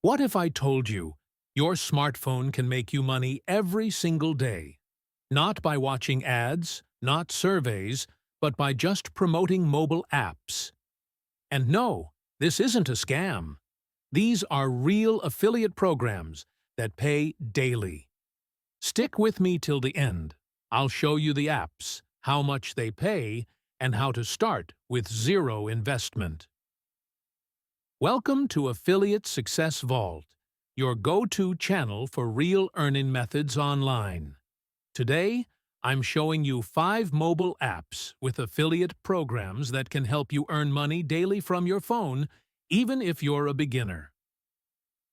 What if I told you your smartphone can make you money every single day? Not by watching ads, not surveys, but by just promoting mobile apps. And no, this isn't a scam. These are real affiliate programs that pay daily. Stick with me till the end. I'll show you the apps, how much they pay, and how to start with zero investment. Welcome to Affiliate Success Vault, your go-to channel for real earning methods online. Today, I'm showing you 5 mobile apps with affiliate programs that can help you earn money daily from your phone, even if you're a beginner.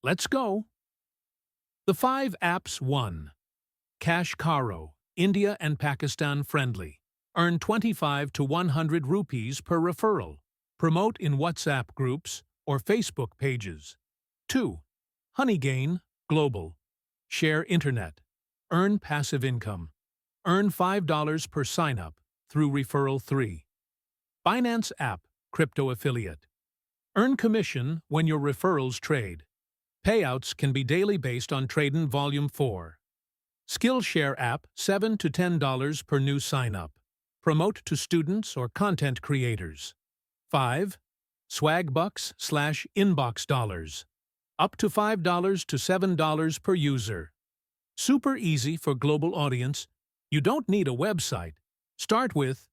Let's go! The 5 apps. 1. Cash Karo, India and Pakistan friendly. Earn 25 to 100 rupees per referral. Promote in WhatsApp groups or Facebook pages. 2. Honeygain, Global. Share internet. Earn passive income. Earn $5 per sign-up through referral. 3. Finance app, Crypto affiliate. Earn commission when your referrals trade. Payouts can be daily based on trading volume. 4. Skillshare app, $7 to $10 per new sign-up. Promote to students or content creators. 5. Swagbucks/inbox dollars. Up to $5 to $7 per user. Super easy for global audience. You don't need a website. Start with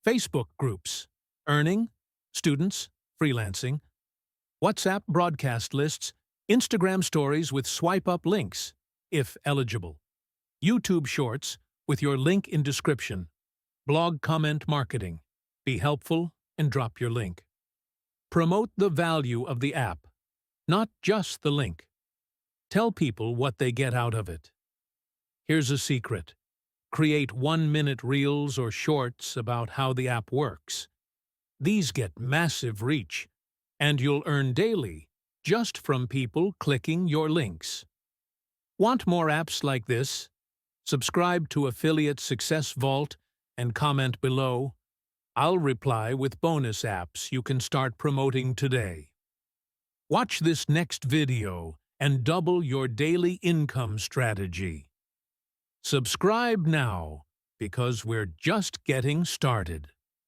Facebook groups, earning, students, freelancing, WhatsApp broadcast lists, Instagram stories with swipe-up links, if eligible, YouTube Shorts with your link in description, blog comment marketing. Be helpful and drop your link. Promote the value of the app, not just the link. Tell people what they get out of it. Here's a secret. Create 1-minute reels or shorts about how the app works. These get massive reach, and you'll earn daily just from people clicking your links. Want more apps like this? Subscribe to Affiliate Success Vault and comment below. I'll reply with bonus apps you can start promoting today. Watch this next video and double your daily income strategy. Subscribe now, because we're just getting started.